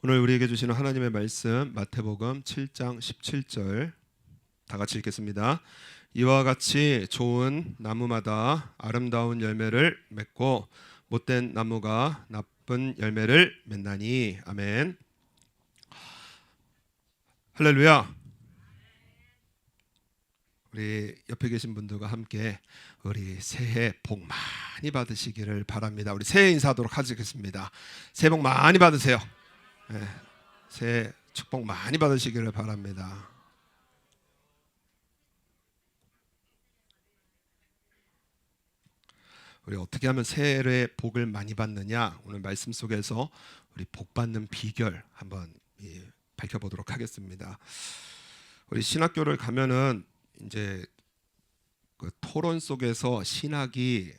오늘 우리에게 주시는 하나님의 말씀 마태복음 7장 17절 다 같이 읽겠습니다. 이와 같이 좋은 나무마다 아름다운 열매를 맺고 못된 나무가 나쁜 열매를 맺나니. 아멘. 할렐루야. 우리 옆에 계신 분들과 함께 우리 새해 복 많이 받으시기를 바랍니다. 우리 새해 인사하도록 하겠습니다. 새해 복 많이 받으세요. 네, 새해 축복 많이 받으시기를 바랍니다. 우리 어떻게 하면 새해의 복을 많이 받느냐, 오늘 말씀 속에서 우리 복 받는 비결 한번 밝혀보도록 하겠습니다. 우리 신학교를 가면은 이제 그 토론 속에서 신학이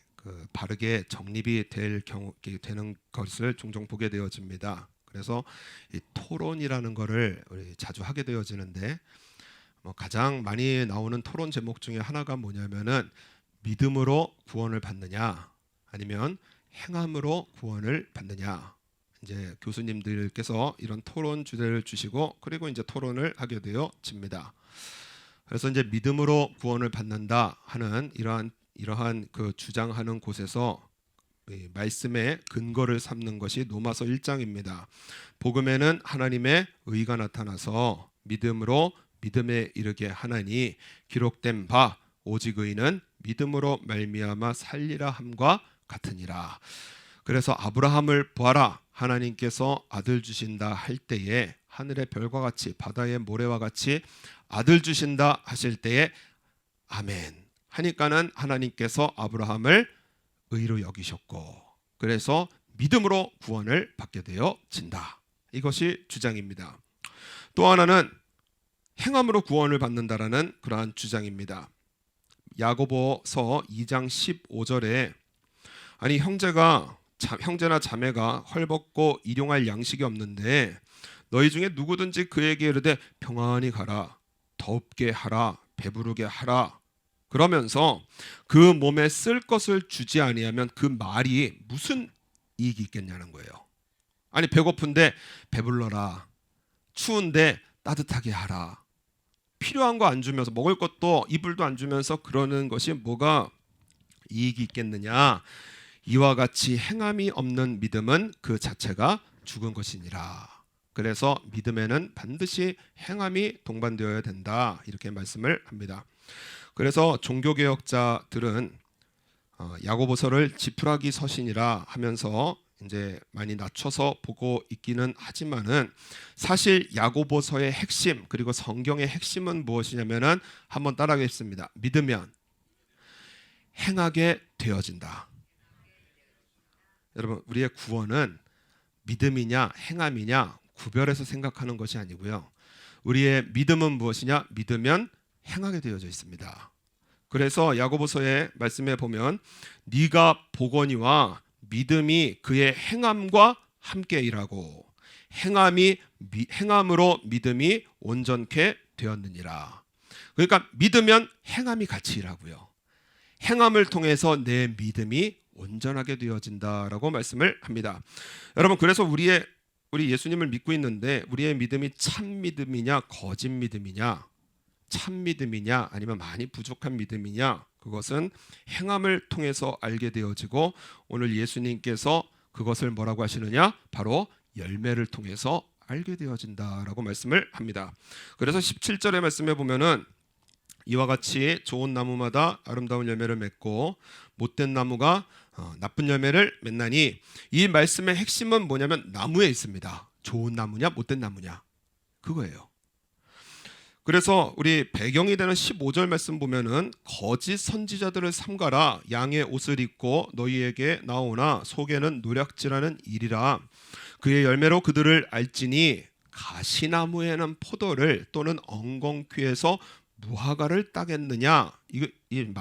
바르게 정립이 되는 것을 종종 보게 되어집니다. 그래서 이 토론이라는 거를 우리 자주 하게 되어지는데, 가장 많이 나오는 토론 제목 중에 하나가 뭐냐면은 믿음으로 구원을 받느냐 아니면 행함으로 구원을 받느냐. 이제 교수님들께서 이런 토론 주제를 주시고 그리고 이제 토론을 하게 되어집니다. 그래서 이제 믿음으로 구원을 받는다 하는 이러한 그 주장하는 곳에서 말씀의 근거를 삼는 것이 로마서 1장입니다. 복음에는 하나님의 의가 나타나서 믿음으로 믿음에 이르게 하나니 기록된 바 오직 의는 믿음으로 말미암아 살리라 함과 같으니라. 그래서 아브라함을 보아라, 하나님께서 아들 주신다 할 때에 하늘의 별과 같이 바다의 모래와 같이 아들 주신다 하실 때에 아멘 하니까는 하나님께서 아브라함을 의로 여기셨고 그래서 믿음으로 구원을 받게 되어진다. 이것이 주장입니다. 또 하나는 행함으로 구원을 받는다라는 그러한 주장입니다. 야고보서 2장 15절에 아니 형제나 자매가 헐벗고 일용할 양식이 없는데 너희 중에 누구든지 그에게 이르되 평안히 가라, 덥게 하라, 배부르게 하라 그러면서 그 몸에 쓸 것을 주지 아니하면 그 말이 무슨 이익이 있겠냐는 거예요. 아니 배고픈데 배불러라, 추운데 따뜻하게 하라, 필요한 거 안 주면서 먹을 것도 이불도 안 주면서 그러는 것이 뭐가 이익이 있겠느냐. 이와 같이 행함이 없는 믿음은 그 자체가 죽은 것이니라. 그래서 믿음에는 반드시 행함이 동반되어야 된다, 이렇게 말씀을 합니다. 그래서 종교개혁자들은 야고보서를 지푸라기 서신이라 하면서 이제 많이 낮춰서 보고 있기는 하지만은 사실 야고보서의 핵심 그리고 성경의 핵심은 무엇이냐면은 한번 따라하겠습니다. 믿으면 행하게 되어진다. 여러분, 우리의 구원은 믿음이냐 행함이냐 구별해서 생각하는 것이 아니고요. 우리의 믿음은 무엇이냐? 믿으면 행하게 되어져 있습니다. 그래서 야고보서의 말씀에 보면 네가 보거니와 믿음이 그의 행함과 함께 일하고 행함으로 믿음이 온전케 되었느니라. 그러니까 믿으면 행함이 같이 일하고요. 행함을 통해서 내 믿음이 온전하게 되어진다라고 말씀을 합니다. 여러분, 그래서 우리 예수님을 믿고 있는데 우리의 믿음이 참 믿음이냐 거짓 믿음이냐, 참 믿음이냐 아니면 많이 부족한 믿음이냐, 그것은 행함을 통해서 알게 되어지고 오늘 예수님께서 그것을 뭐라고 하시느냐? 바로 열매를 통해서 알게 되어진다라고 말씀을 합니다. 그래서 17절의 말씀에 보면은 이와 같이 좋은 나무마다 아름다운 열매를 맺고 못된 나무가 나쁜 열매를 맺나니, 이 말씀의 핵심은 뭐냐면 나무에 있습니다. 좋은 나무냐 못된 나무냐, 그거예요. 그래서 우리 배경이 되는 15절 말씀 보면은 거짓 선지자들을 삼가라, 양의 옷을 입고 너희에게 나오나 속에는 노략질하는 일이라. 그의 열매로 그들을 알지니 가시나무에는 포도를 또는 엉겅퀴에서 무화과를 따겠느냐. 이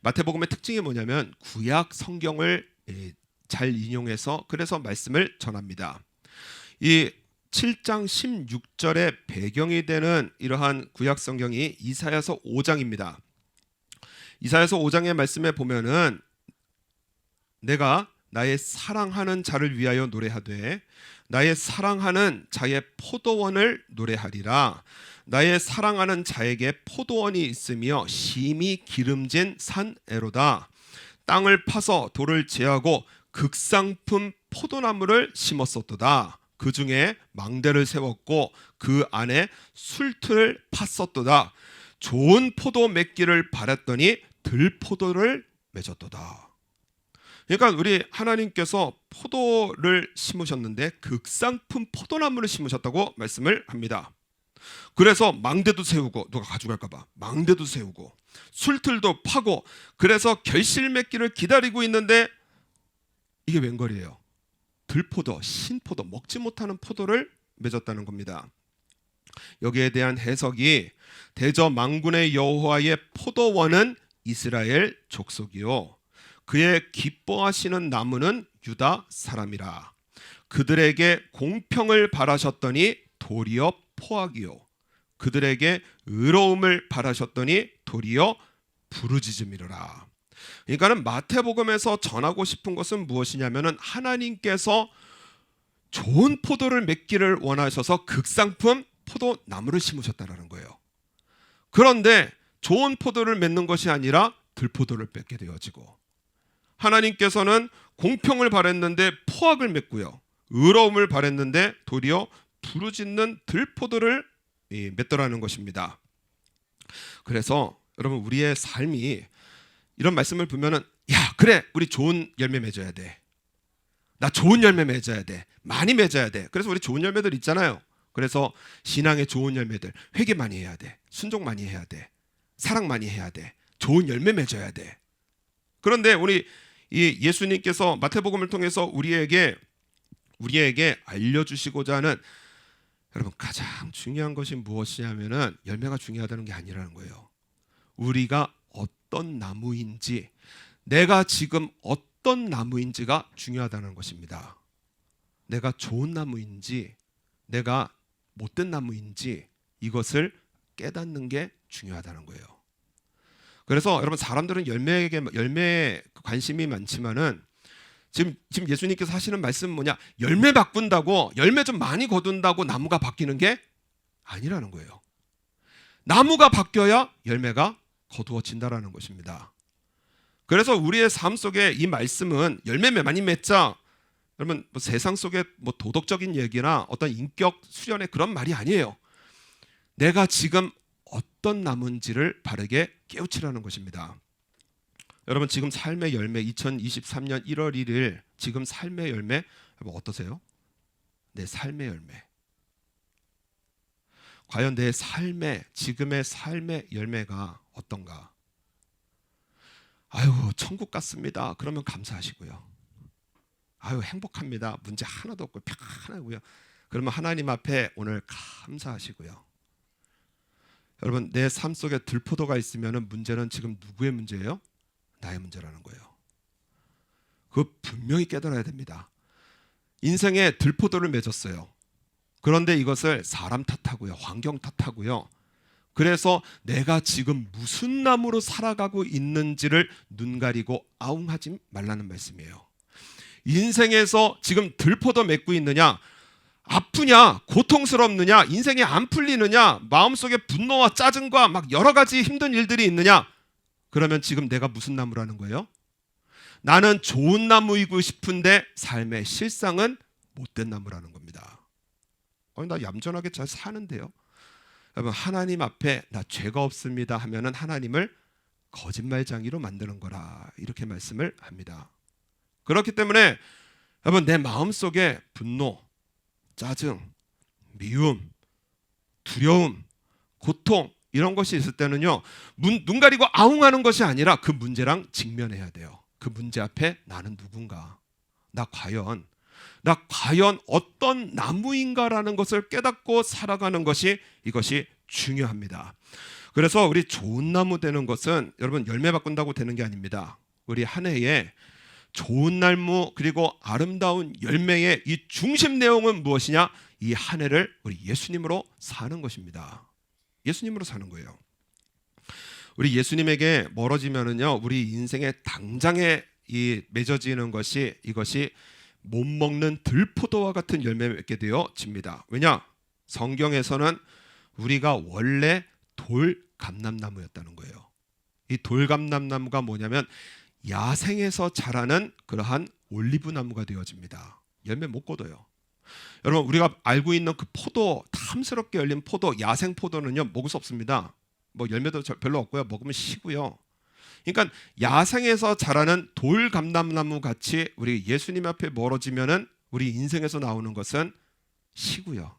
마태복음의 특징이 뭐냐면 구약 성경을 잘 인용해서 그래서 말씀을 전합니다. 이 7장 16절의 배경이 되는 이러한 구약 성경이 이사야서 5장입니다. 이사야서 5장의 말씀에 보면은 내가 나의 사랑하는 자를 위하여 노래하되 나의 사랑하는 자의 포도원을 노래하리라. 나의 사랑하는 자에게 포도원이 있으며 심히 기름진 산에로다. 땅을 파서 돌을 제하고 극상품 포도나무를 심었었도다. 그 중에 망대를 세웠고 그 안에 술틀을 팠었도다. 좋은 포도 맺기를 바랐더니 들포도를 맺었도다. 그러니까 우리 하나님께서 포도를 심으셨는데 극상품 포도나무를 심으셨다고 말씀을 합니다. 그래서 망대도 세우고, 누가 가져갈까 봐 망대도 세우고 술틀도 파고, 그래서 결실 맺기를 기다리고 있는데 이게 웬걸이에요? 들포도, 신포도, 먹지 못하는 포도를 맺었다는 겁니다. 여기에 대한 해석이 대저만군의 여호와의 포도원은 이스라엘 족속이요 그의 기뻐하시는 나무는 유다 사람이라. 그들에게 공평을 바라셨더니 도리어 포악이요 그들에게 의로움을 바라셨더니 도리어 부르짖음이로라. 그러니까는 마태복음에서 전하고 싶은 것은 무엇이냐면은 하나님께서 좋은 포도를 맺기를 원하셔서 극상품 포도나무를 심으셨다라는 거예요. 그런데 좋은 포도를 맺는 것이 아니라 들포도를 맺게 되어지고, 하나님께서는 공평을 바랬는데 포악을 맺고요, 의로움을 바랬는데 도리어 부르짖는 들포도를 맺더라는 것입니다. 그래서 여러분, 우리의 삶이 이런 말씀을 보면은, 야 그래 우리 좋은 열매 맺어야 돼, 나 좋은 열매 맺어야 돼, 많이 맺어야 돼. 그래서 우리 좋은 열매들 있잖아요. 그래서 신앙의 좋은 열매들, 회개 많이 해야 돼, 순종 많이 해야 돼, 사랑 많이 해야 돼, 좋은 열매 맺어야 돼. 그런데 우리 이 예수님께서 마태복음을 통해서 우리에게 알려주시고자 하는, 여러분 가장 중요한 것이 무엇이냐면은 열매가 중요하다는 게 아니라는 거예요. 우리가 어떤 나무인지, 내가 지금 어떤 나무인지가 중요하다는 것입니다. 내가 좋은 나무인지 내가 못된 나무인지 이것을 깨닫는 게 중요하다는 거예요. 그래서 여러분, 사람들은 열매에 관심이 많지만은 지금 예수님께서 하시는 말씀은 뭐냐? 열매 바꾼다고, 열매 좀 많이 거둔다고 나무가 바뀌는 게 아니라는 거예요. 나무가 바뀌어야 열매가 거두어진다라는 것입니다. 그래서 우리의 삶 속에 이 말씀은 열매 많이 맺자, 여러분 뭐 세상 속에 뭐 도덕적인 얘기나 어떤 인격 수련의 그런 말이 아니에요. 내가 지금 어떤 나무인지를 바르게 깨우치라는 것입니다. 여러분, 지금 삶의 열매, 2023년 1월 1일 지금 삶의 열매 여러분 어떠세요? 내 삶의 열매, 과연 내 삶의, 지금의 삶의 열매가 어떤가? 아유 천국 같습니다, 그러면 감사하시고요. 아유 행복합니다, 문제 하나도 없고 편하고요, 그러면 하나님 앞에 오늘 감사하시고요. 여러분, 내 삶 속에 들포도가 있으면 문제는 지금 누구의 문제예요? 나의 문제라는 거예요. 그거 분명히 깨달아야 됩니다. 인생에 들포도를 맺었어요. 그런데 이것을 사람 탓하고요, 환경 탓하고요, 그래서 내가 지금 무슨 나무로 살아가고 있는지를 눈 가리고 아웅하지 말라는 말씀이에요. 인생에서 지금 들포도 맺고 있느냐, 아프냐, 고통스럽느냐, 인생이 안 풀리느냐, 마음속에 분노와 짜증과 막 여러 가지 힘든 일들이 있느냐, 그러면 지금 내가 무슨 나무라는 거예요? 나는 좋은 나무이고 싶은데 삶의 실상은 못된 나무라는 겁니다. 나 얌전하게 잘 사는데요. 여러분, 하나님 앞에 나 죄가 없습니다 하면은 하나님을 거짓말쟁이로 만드는 거라, 이렇게 말씀을 합니다. 그렇기 때문에 여러분, 내 마음속에 분노, 짜증, 미움, 두려움, 고통 이런 것이 있을 때는요, 눈 가리고 아웅하는 것이 아니라 그 문제랑 직면해야 돼요. 그 문제 앞에 나는 누군가, 나 과연 어떤 나무인가라는 것을 깨닫고 살아가는 것이, 이것이 중요합니다. 그래서 우리 좋은 나무 되는 것은 여러분 열매 바꾼다고 되는 게 아닙니다. 우리 한 해에 좋은 나무 그리고 아름다운 열매의 이 중심 내용은 무엇이냐? 이 한 해를 우리 예수님으로 사는 것입니다. 예수님으로 사는 거예요. 우리 예수님에게 멀어지면은요, 우리 인생의 당장의 이 맺어지는 것이 이것이 못 먹는 들포도와 같은 열매를 맺게 되어집니다. 왜냐? 성경에서는 우리가 원래 돌감람나무였다는 거예요. 이 돌감람나무가 뭐냐면 야생에서 자라는 그러한 올리브나무가 되어집니다. 열매 못 거둬요. 여러분, 우리가 알고 있는 그 포도, 탐스럽게 열린 포도, 야생 포도는요 먹을 수 없습니다. 뭐 열매도 별로 없고요, 먹으면 시고요. 그러니까 야생에서 자라는 돌감람나무 같이 우리 예수님 앞에 멀어지면은 우리 인생에서 나오는 것은 시고요,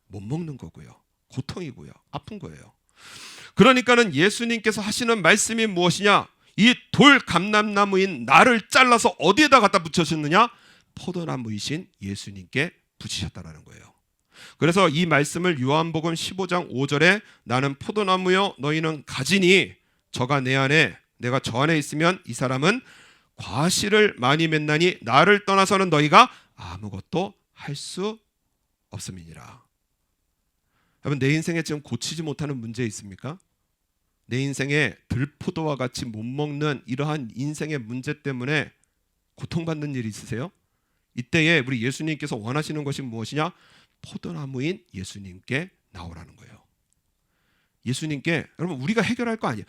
못 먹는 거고요, 고통이고요, 아픈 거예요. 그러니까는 예수님께서 하시는 말씀이 무엇이냐? 이 돌감람나무인 나를 잘라서 어디에다 갖다 붙여주느냐? 포도나무이신 예수님께 붙이셨다라는 거예요. 그래서 이 말씀을 요한복음 15장 5절에 나는 포도나무요 너희는 가지니 저가 내 안에 내가 저 안에 있으면 이 사람은 과실을 많이 맺나니 나를 떠나서는 너희가 아무것도 할 수 없음이니라. 여러분, 내 인생에 지금 고치지 못하는 문제 있습니까? 내 인생에 들포도와 같이 못 먹는 이러한 인생의 문제 때문에 고통받는 일 있으세요? 이때에 우리 예수님께서 원하시는 것이 무엇이냐? 포도나무인 예수님께 나오라는 거예요. 예수님께, 여러분, 우리가 해결할 거 아니에요.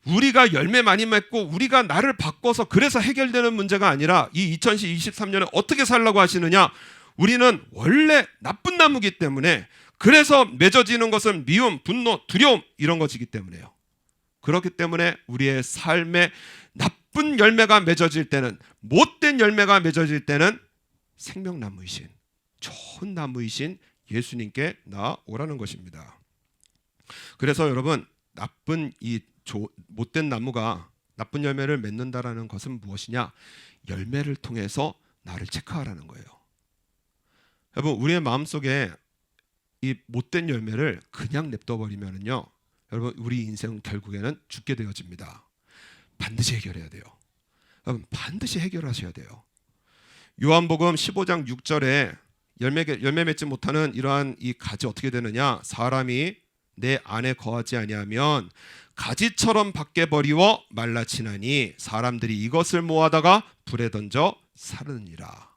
우리가 열매 많이 맺고 우리가 나를 바꿔서 그래서 해결되는 문제가 아니라 이 2023년에 어떻게 살라고 하시느냐? 우리는 원래 나쁜 나무기 때문에, 그래서 맺어지는 것은 미움, 분노, 두려움 이런 것이기 때문에요. 그렇기 때문에 우리의 삶에 나쁜 열매가 맺어질 때는, 못된 열매가 맺어질 때는 생명나무이신, 좋은 나무이신 예수님께 나오라는 것입니다. 그래서 여러분, 나쁜 못된 나무가 나쁜 열매를 맺는다라는 것은 무엇이냐? 열매를 통해서 나를 체크하라는 거예요. 여러분, 우리의 마음속에 이 못된 열매를 그냥 냅둬버리면은요, 여러분, 우리 인생은 결국에는 죽게 되어집니다. 반드시 해결해야 돼요. 여러분, 반드시 해결하셔야 돼요. 요한복음 15장 6절에 열매 맺지 못하는 이러한 이 가지 어떻게 되느냐? 사람이 내 안에 거하지 아니하면 가지처럼 밖에 버리워 말라치나니 사람들이 이것을 모아다가 불에 던져 사르느니라.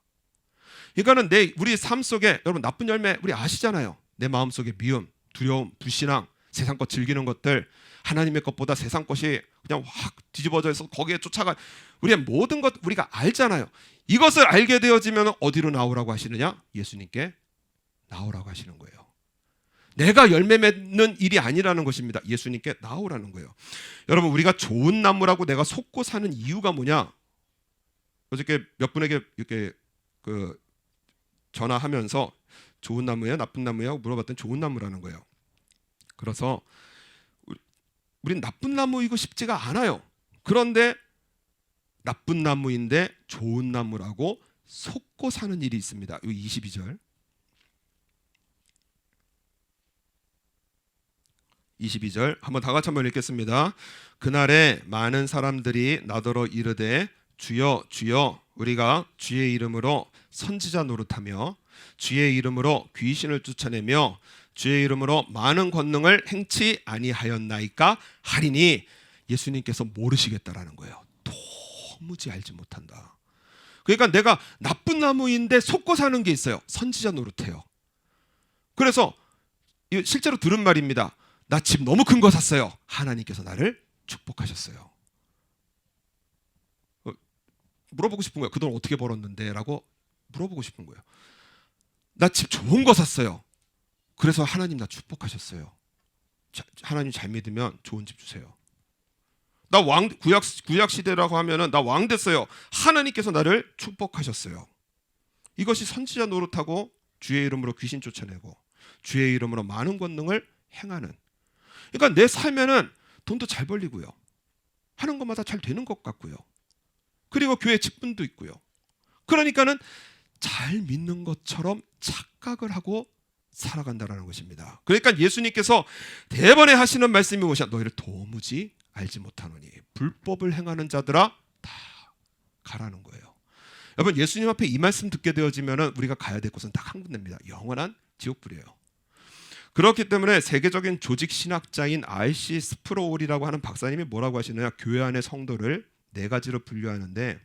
그러니까는 우리 삶 속에, 여러분, 나쁜 열매 우리 아시잖아요. 내 마음 속에 미움, 두려움, 불신앙, 세상 것 즐기는 것들, 하나님의 것보다 세상 것이 그냥 확 뒤집어져 있어 거기에 쫓아가, 우리의 모든 것 우리가 알잖아요. 이것을 알게 되어지면 어디로 나오라고 하시느냐? 예수님께 나오라고 하시는 거예요. 내가 열매 맺는 일이 아니라는 것입니다. 예수님께 나오라는 거예요. 여러분, 우리가 좋은 나무라고 내가 속고 사는 이유가 뭐냐? 어저께 몇 분에게 이렇게 전화하면서 좋은 나무야, 나쁜 나무야 물어봤더니 좋은 나무라는 거예요. 그래서 우린 나쁜 나무이고 싶지가 않아요. 그런데 나쁜 나무인데 좋은 나무라고 속고 사는 일이 있습니다. 22절. 22절 한번 다 같이 한번 읽겠습니다. 그날에 많은 사람들이 나더러 이르되 주여 주여 우리가 주의 이름으로 선지자 노릇하며 주의 이름으로 귀신을 쫓아내며 주의 이름으로 많은 권능을 행치 아니하였나이까 하리니, 예수님께서 모르시겠다라는 거예요. 도무지 알지 못한다. 그러니까 내가 나쁜 나무인데 속고 사는 게 있어요. 선지자 노릇해요. 그래서 실제로 들은 말입니다. 나 집 너무 큰 거 샀어요. 하나님께서 나를 축복하셨어요. 물어보고 싶은 거예요. 그 돈 어떻게 벌었는데? 라고 물어보고 싶은 거예요. 나 집 좋은 거 샀어요. 그래서 하나님 나 축복하셨어요. 하나님 잘 믿으면 좋은 집 주세요. 나 구약 시대라고 하면은 나 왕 됐어요. 하나님께서 나를 축복하셨어요. 이것이 선지자 노릇하고 주의 이름으로 귀신 쫓아내고 주의 이름으로 많은 권능을 행하는. 그러니까 내 삶에는 돈도 잘 벌리고요. 하는 것마다 잘 되는 것 같고요. 그리고 교회 직분도 있고요. 그러니까는 잘 믿는 것처럼 착각을 하고 살아간다라는 것입니다. 그러니까 예수님께서 대번에 하시는 말씀이 무엇이냐? 너희를 도무지 알지 못하노니 불법을 행하는 자들아 다 가라는 거예요. 여러분, 예수님 앞에 이 말씀 듣게 되어지면 우리가 가야 될 곳은 딱 한 군데입니다. 영원한 지옥불이에요. 그렇기 때문에 세계적인 조직 신학자인 R.C. 스프로울이라고 하는 박사님이 뭐라고 하시느냐? 교회 안의 성도를 네 가지로 분류하는데,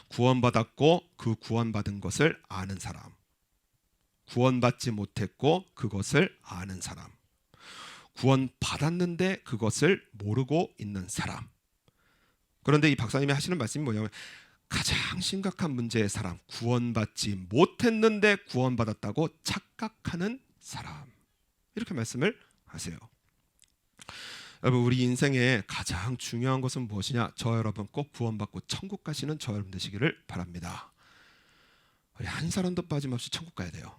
구원받았고 그 구원받은 것을 아는 사람, 구원받지 못했고 그것을 아는 사람, 구원받았는데 그것을 모르고 있는 사람. 그런데 이 박사님이 하시는 말씀이 뭐냐면 가장 심각한 문제의 사람, 구원받지 못했는데 구원받았다고 착각하는 사람, 이렇게 말씀을 하세요. 여러분, 우리 인생에 가장 중요한 것은 무엇이냐? 저 여러분 꼭 구원받고 천국 가시는 저 여러분 되시기를 바랍니다. 우리 한 사람도 빠짐없이 천국 가야 돼요.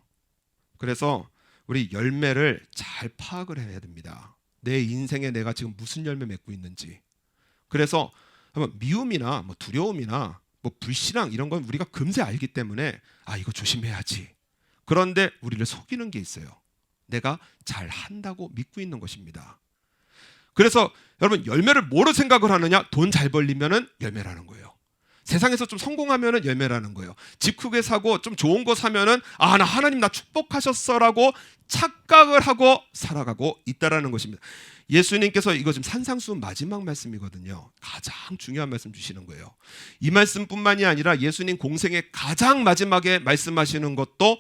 그래서 우리 열매를 잘 파악을 해야 됩니다. 내 인생에 내가 지금 무슨 열매 맺고 있는지. 그래서 미움이나 뭐 두려움이나 뭐 불신앙 이런 건 우리가 금세 알기 때문에 이거 조심해야지. 그런데 우리를 속이는 게 있어요. 내가 잘 한다고 믿고 있는 것입니다. 그래서 여러분, 열매를 뭐로 생각을 하느냐? 돈 잘 벌리면은 열매라는 거예요. 세상에서 좀 성공하면은 열매라는 거예요. 집 크게 사고 좀 좋은 거 사면은 나 하나님 나 축복하셨어라고 착각을 하고 살아가고 있다라는 것입니다. 예수님께서 이거 지금 산상수훈 마지막 말씀이거든요. 가장 중요한 말씀 주시는 거예요. 이 말씀뿐만이 아니라 예수님 공생의 가장 마지막에 말씀하시는 것도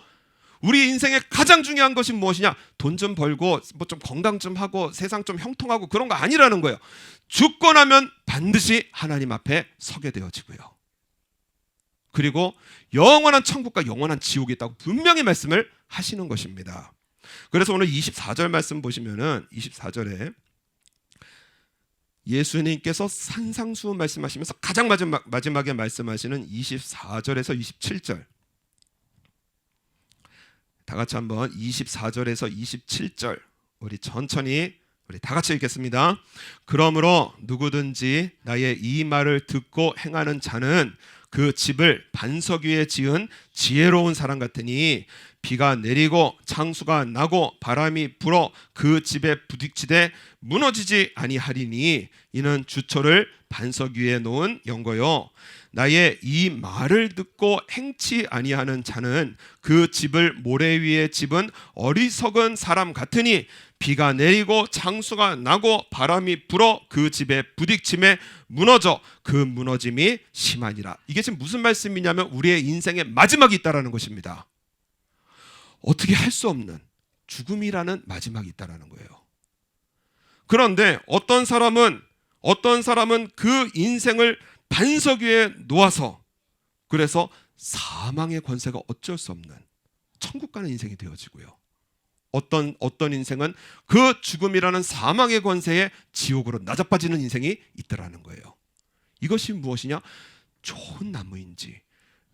우리 인생의 가장 중요한 것이 무엇이냐? 돈 좀 벌고 뭐 좀 건강 좀 하고 세상 좀 형통하고 그런 거 아니라는 거예요. 죽고 나면 반드시 하나님 앞에 서게 되어지고요. 그리고 영원한 천국과 영원한 지옥이 있다고 분명히 말씀을 하시는 것입니다. 그래서 오늘 24절 말씀 보시면은 24절에 예수님께서 산상수훈 말씀하시면서 가장 마지막에 말씀하시는 24절에서 27절, 다 같이 한번 24절에서 27절 우리 천천히 우리 다 같이 읽겠습니다. 그러므로 누구든지 나의 이 말을 듣고 행하는 자는 그 집을 반석 위에 지은 지혜로운 사람 같으니 비가 내리고 창수가 나고 바람이 불어 그 집에 부딪히되 무너지지 아니하리니 이는 주초를 반석 위에 놓은 연고요. 나의 이 말을 듣고 행치 아니하는 자는 그 집을 모래 위에 집은 어리석은 사람 같으니 비가 내리고 창수가 나고 바람이 불어 그 집에 부딪힘에 무너져 그 무너짐이 심하니라. 이게 지금 무슨 말씀이냐면 우리의 인생의 마지막이 있다라는 것입니다. 어떻게 할 수 없는 죽음이라는 마지막이 있다라는 거예요. 그런데 어떤 사람은 그 인생을 반석 위에 놓아서 그래서 사망의 권세가 어쩔 수 없는 천국 가는 인생이 되어지고요. 어떤 인생은 그 죽음이라는 사망의 권세에 지옥으로 낮아빠지는 인생이 있더라는 거예요. 이것이 무엇이냐? 좋은 나무인지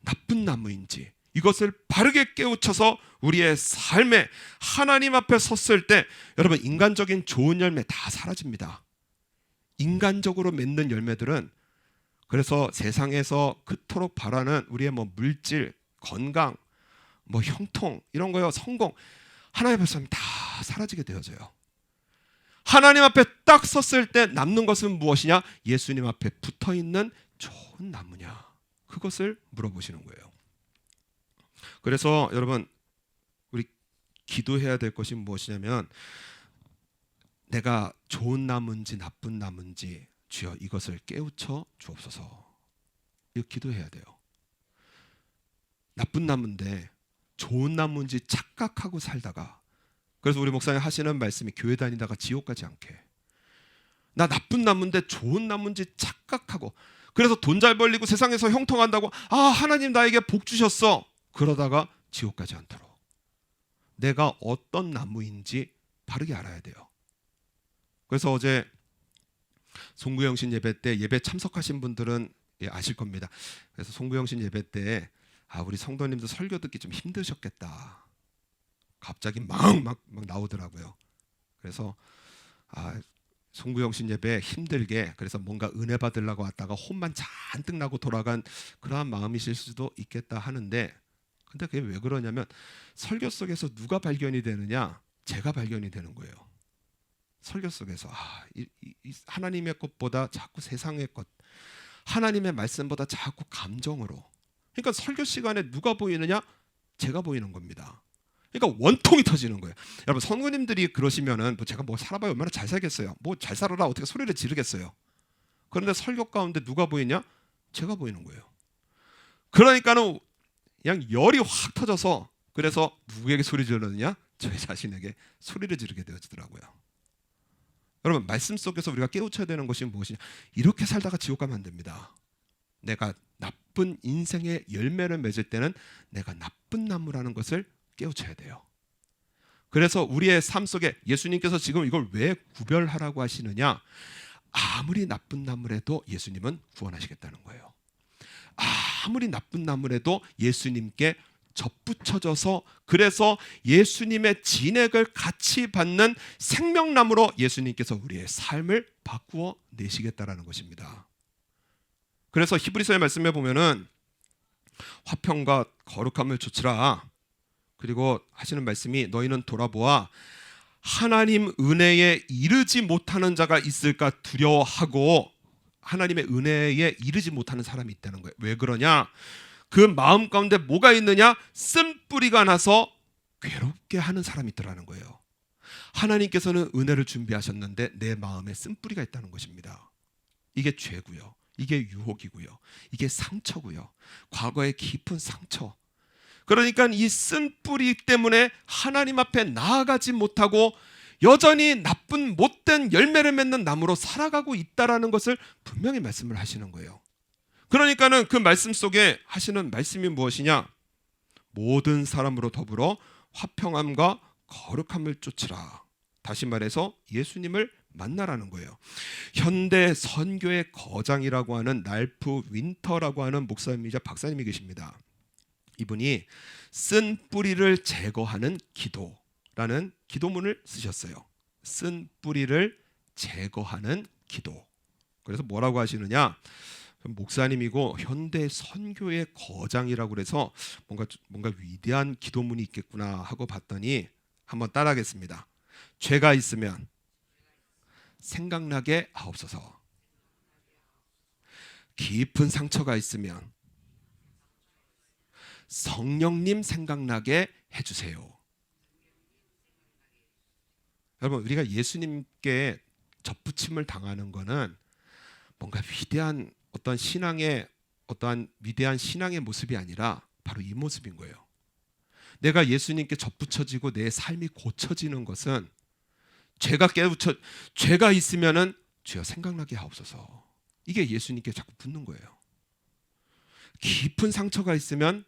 나쁜 나무인지 이것을 바르게 깨우쳐서 우리의 삶에 하나님 앞에 섰을 때 여러분, 인간적인 좋은 열매 다 사라집니다. 인간적으로 맺는 열매들은, 그래서 세상에서 그토록 바라는 우리의 뭐 물질, 건강, 뭐 형통 이런 거요, 성공, 하나님 앞에 서면 다 사라지게 되어져요. 하나님 앞에 딱 섰을 때 남는 것은 무엇이냐? 예수님 앞에 붙어있는 좋은 나무냐? 그것을 물어보시는 거예요. 그래서 여러분, 우리 기도해야 될 것이 무엇이냐면 내가 좋은 나무인지 나쁜 나무인지 주여 이것을 깨우쳐 주옵소서. 이거 기도해야 돼요. 나쁜 나무인데 좋은 나무인지 착각하고 살다가, 그래서 우리 목사님 하시는 말씀이 교회 다니다가 지옥 가지 않게, 나 나쁜 나무인데 좋은 나무인지 착각하고, 그래서 돈 잘 벌리고 세상에서 형통한다고 하나님 나에게 복 주셨어, 그러다가 지옥 가지 않도록 내가 어떤 나무인지 바르게 알아야 돼요. 그래서 어제 송구영신 예배 때 예배 참석하신 분들은 아실 겁니다. 그래서 송구영신 예배 때 우리 성도님들 설교 듣기 좀 힘드셨겠다. 갑자기 막 나오더라고요. 그래서 송구영신 예배 힘들게, 그래서 뭔가 은혜 받으려고 왔다가 혼만 잔뜩 나고 돌아간 그러한 마음이실 수도 있겠다 하는데, 근데 그게 왜 그러냐면 설교 속에서 누가 발견이 되느냐? 제가 발견이 되는 거예요. 설교 속에서 이 하나님의 것보다 자꾸 세상의 것, 하나님의 말씀보다 자꾸 감정으로, 그러니까 설교 시간에 누가 보이느냐? 제가 보이는 겁니다. 그러니까 원통이 터지는 거예요. 여러분, 성도님들이 그러시면은 제가 뭐 살아봐야 얼마나 잘 살겠어요. 뭐 잘 살아라 어떻게 소리를 지르겠어요. 그런데 설교 가운데 누가 보이냐? 제가 보이는 거예요. 그러니까는 그냥 열이 확 터져서 그래서 누구에게 소리 지르느냐? 저희 자신에게 소리를 지르게 되어지더라고요. 여러분 말씀 속에서 우리가 깨우쳐야 되는 것이 무엇이냐? 이렇게 살다가 지옥 가면 안 됩니다. 내가 나쁜 인생의 열매를 맺을 때는 내가 나쁜 나무라는 것을 깨우쳐야 돼요. 그래서 우리의 삶 속에 예수님께서 지금 이걸 왜 구별하라고 하시느냐? 아무리 나쁜 나무라도 예수님은 구원하시겠다는 거예요. 아무리 나쁜 나무라도 예수님께 접붙여져서 그래서 예수님의 진액을 같이 받는 생명나무로 예수님께서 우리의 삶을 바꾸어 내시겠다라는 것입니다. 그래서 히브리서의 말씀에 보면은 화평과 거룩함을 좇으라. 그리고 하시는 말씀이 너희는 돌아보아 하나님 은혜에 이르지 못하는 자가 있을까 두려워하고 하나님의 은혜에 이르지 못하는 사람이 있다는 거예요. 왜 그러냐? 그 마음 가운데 뭐가 있느냐? 쓴뿌리가 나서 괴롭게 하는 사람이 있더라는 거예요. 하나님께서는 은혜를 준비하셨는데 내 마음에 쓴뿌리가 있다는 것입니다. 이게 죄고요. 이게 유혹이고요. 이게 상처고요. 과거의 깊은 상처. 그러니까 이 쓴뿌리 때문에 하나님 앞에 나아가지 못하고 여전히 나쁜 못된 열매를 맺는 나무로 살아가고 있다라는 것을 분명히 말씀을 하시는 거예요. 그러니까는 그 말씀 속에 하시는 말씀이 무엇이냐? 모든 사람으로 더불어 화평함과 거룩함을 쫓으라. 다시 말해서 예수님을 만나라는 거예요. 현대 선교의 거장이라고 하는 랄프 윈터라고 하는 목사님이자 박사님이 계십니다. 이분이 쓴 뿌리를 제거하는 기도라는 기도문을 쓰셨어요. 쓴 뿌리를 제거하는 기도. 그래서 뭐라고 하시느냐? 목사님이고 현대 선교의 거장이라고 그래서 뭔가 위대한 기도문이 있겠구나 하고 봤더니 한번 따라하겠습니다. 죄가 있으면 생각나게 하옵소서. 깊은 상처가 있으면 성령님 생각나게 해주세요. 여러분 우리가 예수님께 접붙임을 당하는 것은 뭔가 위대한 어떤 신앙의 어떠한 위대한 신앙의 모습이 아니라 바로 이 모습인 거예요. 내가 예수님께 접붙여지고 내 삶이 고쳐지는 것은 죄가 있으면은 주여 생각나게 하옵소서. 이게 예수님께 자꾸 붙는 거예요. 깊은 상처가 있으면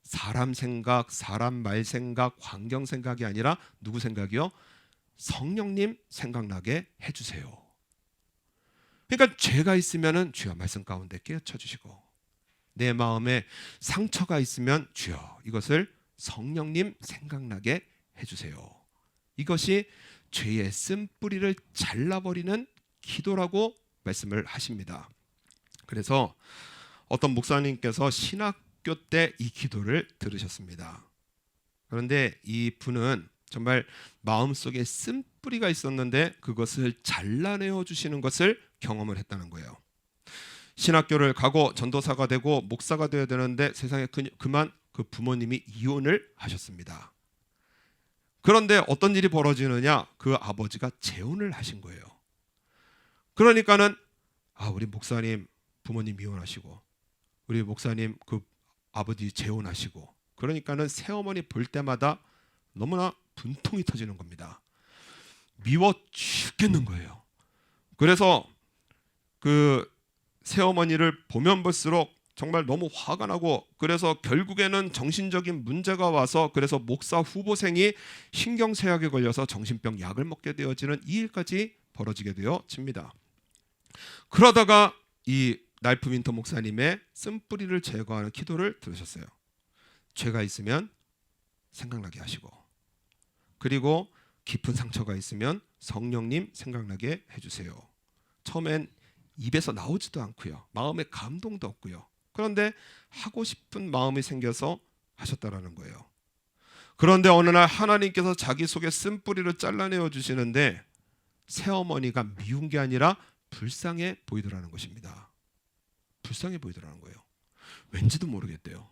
사람 생각, 사람 말 생각, 환경 생각이 아니라 누구 생각이요? 성령님 생각나게 해주세요. 그러니까 죄가 있으면은 주여 말씀 가운데 깨우쳐 주시고 내 마음에 상처가 있으면 주여 이것을 성령님 생각나게 해주세요. 이것이 죄의 쓴뿌리를 잘라버리는 기도라고 말씀을 하십니다. 그래서 어떤 목사님께서 신학교 때 이 기도를 들으셨습니다. 그런데 이 분은 정말 마음속에 쓴뿌리가 있었는데 그것을 잘라내어 주시는 것을 경험을 했다는 거예요. 신학교를 가고 전도사가 되고 목사가 되어야 되는데 세상에 그만 그 부모님이 이혼을 하셨습니다. 그런데 어떤 일이 벌어지느냐? 그 아버지가 재혼을 하신 거예요. 그러니까는 우리 목사님 부모님 이혼하시고 우리 목사님 그 아버지 재혼하시고 그러니까는 새어머니 볼 때마다 너무나 분통이 터지는 겁니다. 미워 죽겠는 거예요. 그래서 그 새어머니를 보면 볼수록 정말 너무 화가 나고 그래서 결국에는 정신적인 문제가 와서 그래서 목사 후보생이 신경쇠약에 걸려서 정신병 약을 먹게 되어지는 이 일까지 벌어지게 되어집니다. 그러다가 이 랄프 윈터 목사님의 쓴뿌리를 제거하는 기도를 들으셨어요. 죄가 있으면 생각나게 하시고 그리고 깊은 상처가 있으면 성령님 생각나게 해주세요. 처음엔 입에서 나오지도 않고요. 마음에 감동도 없고요. 그런데 하고 싶은 마음이 생겨서 하셨다라는 거예요. 그런데 어느 날 하나님께서 자기 속에 쓴뿌리를 잘라내어 주시는데 새어머니가 미운 게 아니라 불쌍해 보이더라는 것입니다. 불쌍해 보이더라는 거예요. 왠지도 모르겠대요.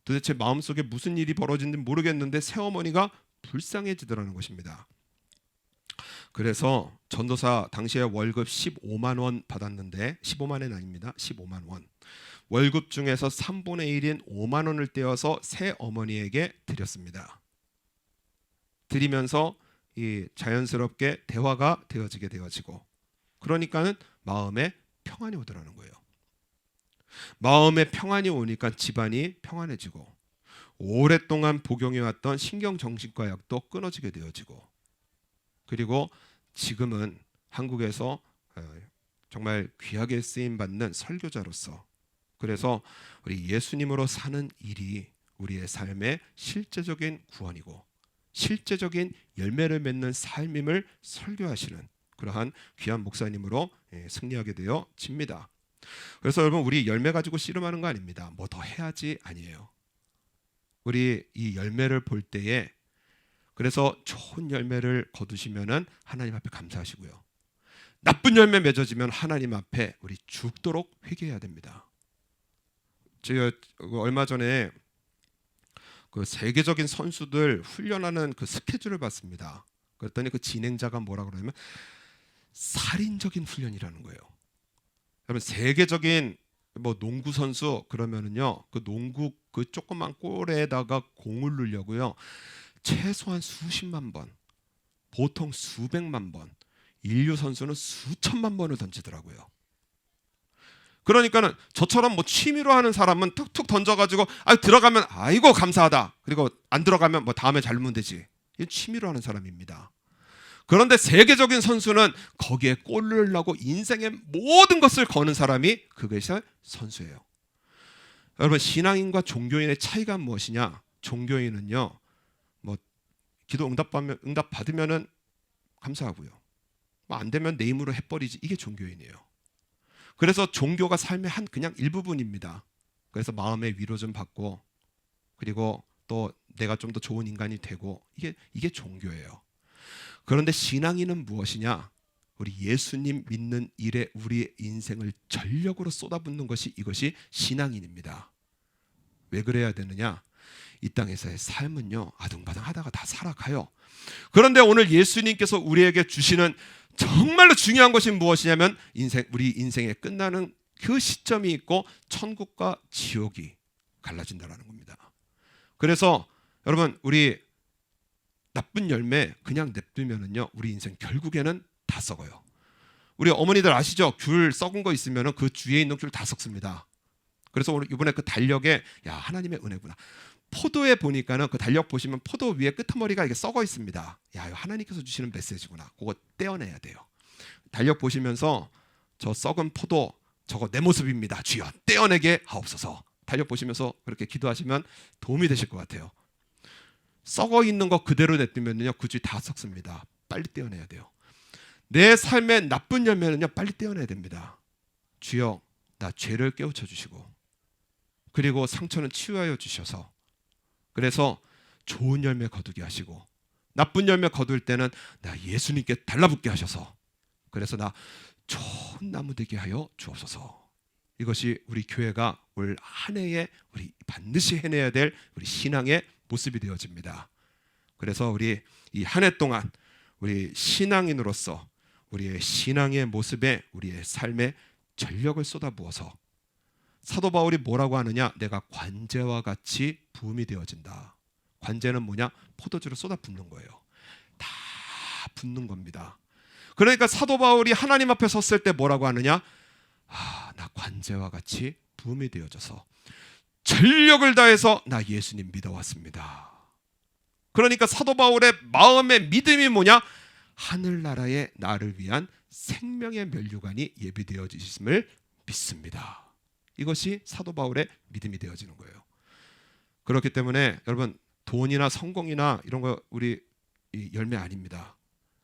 도대체 마음속에 무슨 일이 벌어진지 모르겠는데 새어머니가 불쌍해지더라는 것입니다. 그래서 전도사 당시에 월급 15만 원 받았는데 15만 원 아닙니다. 15만 원. 월급 중에서 3분의 1인 5만 원을 떼어서 새 어머니에게 드렸습니다. 드리면서 이 자연스럽게 대화가 되어지게 되어지고, 그러니까는 마음에 평안이 오더라는 거예요. 마음에 평안이 오니까 집안이 평안해지고, 오랫동안 복용해왔던 신경정신과 약도 끊어지게 되어지고, 그리고 지금은 한국에서 정말 귀하게 쓰임받는 설교자로서, 그래서 우리 예수님으로 사는 일이 우리의 삶의 실제적인 구원이고 실제적인 열매를 맺는 삶임을 설교하시는 그러한 귀한 목사님으로 승리하게 되어집니다. 그래서 여러분, 우리 열매 가지고 씨름하는 거 아닙니다. 뭐 더 해야지 아니에요. 우리 이 열매를 볼 때에, 그래서 좋은 열매를 거두시면은 하나님 앞에 감사하시고요, 나쁜 열매 맺어지면 하나님 앞에 우리 죽도록 회개해야 됩니다. 제가 얼마 전에 그 세계적인 선수들 훈련하는 그 스케줄을 봤습니다. 그랬더니 그 진행자가 뭐라 그러냐면 살인적인 훈련이라는 거예요. 여러분, 세계적인 뭐 농구 선수 그러면은요, 그 농구 그 조그만 골에다가 공을 넣으려고요, 최소한 수십만 번, 보통 수백만 번, 인류 선수는 수천만 번을 던지더라고요. 그러니까는 저처럼 뭐 취미로 하는 사람은 툭툭 던져가지고 들어가면 아이고 감사하다, 그리고 안 들어가면 뭐 다음에 잘 넣으면 되지, 이게 취미로 하는 사람입니다. 그런데 세계적인 선수는 거기에 골을 넣고 인생의 모든 것을 거는 사람이 그것이 선수예요. 여러분, 신앙인과 종교인의 차이가 무엇이냐? 종교인은요, 뭐 기도 응답 받으면은 감사하고요, 뭐 안 되면 내 힘으로 해버리지, 이게 종교인이에요. 그래서 종교가 삶의 한 그냥 일부분입니다. 그래서 마음의 위로 좀 받고, 그리고 또 내가 좀 더 좋은 인간이 되고, 이게 종교예요. 그런데 신앙인은 무엇이냐? 우리 예수님 믿는 일에 우리의 인생을 전력으로 쏟아붓는 것이, 이것이 신앙인입니다. 왜 그래야 되느냐? 이 땅에서의 삶은요, 아둥바둥하다가 다 살아가요. 그런데 오늘 예수님께서 우리에게 주시는 정말로 중요한 것이 무엇이냐면, 우리 인생에 끝나는 그 시점이 있고 천국과 지옥이 갈라진다라는 겁니다. 그래서 여러분, 우리 나쁜 열매 그냥 냅두면은요, 우리 인생 결국에는 다 썩어요. 우리 어머니들 아시죠? 귤 썩은 거 있으면은 그 주위에 있는 귤 다 썩습니다. 그래서 오늘 이번에 그 달력에, 야, 하나님의 은혜구나. 포도에 보니까는 그 달력 보시면 포도 위에 끄트머리가 이게 썩어 있습니다. 야, 이거 하나님께서 주시는 메시지구나. 그거 떼어내야 돼요. 달력 보시면서 저 썩은 포도 저거 내 모습입니다. 주여 떼어내게 하옵소서. 달력 보시면서 그렇게 기도하시면 도움이 되실 것 같아요. 썩어 있는 거 그대로 냅두면요, 그 주위 다 썩습니다. 빨리 떼어내야 돼요. 내 삶의 나쁜 열매는요, 빨리 떼어내야 됩니다. 주여, 나 죄를 깨우쳐 주시고, 그리고 상처는 치유하여 주셔서, 그래서 좋은 열매 거두게 하시고, 나쁜 열매 거둘 때는 나 예수님께 달라붙게 하셔서, 그래서 나 좋은 나무 되게 하여 주옵소서. 이것이 우리 교회가 올 한 해에 우리 반드시 해내야 될 우리 신앙의 모습이 되어집니다. 그래서 우리 이 한 해 동안 우리 신앙인으로서 우리의 신앙의 모습에, 우리의 삶에 전력을 쏟아부어서, 사도 바울이 뭐라고 하느냐? 내가 관제와 같이 부음이 되어진다. 관제는 뭐냐? 포도주를 쏟아 붓는 거예요. 다 붓는 겁니다. 그러니까 사도 바울이 하나님 앞에 섰을 때 뭐라고 하느냐? 나 관제와 같이 부음이 되어져서 전력을 다해서 나 예수님 믿어왔습니다. 그러니까 사도 바울의 마음의 믿음이 뭐냐? 하늘나라의 나를 위한 생명의 면류관이 예비되어지심을 믿습니다. 이것이 사도 바울의 믿음이 되어지는 거예요. 그렇기 때문에 여러분, 돈이나 성공이나 이런 거 우리 열매 아닙니다.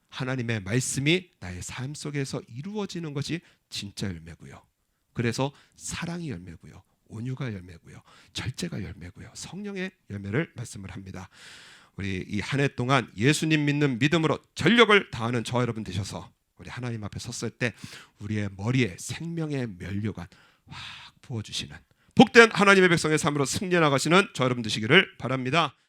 하나님의 말씀이 나의 삶 속에서 이루어지는 것이 진짜 열매고요. 그래서 사랑이 열매고요, 온유가 열매고요, 절제가 열매고요, 성령의 열매를 말씀을 합니다. 우리 이 한 해 동안 예수님 믿는 믿음으로 전력을 다하는 저와 여러분 되셔서, 우리 하나님 앞에 섰을 때 우리의 머리에 생명의 면류관 확 부어주시는 복된 하나님의 백성의 삶으로 승리해 나가시는 저 여러분 되시기를 바랍니다.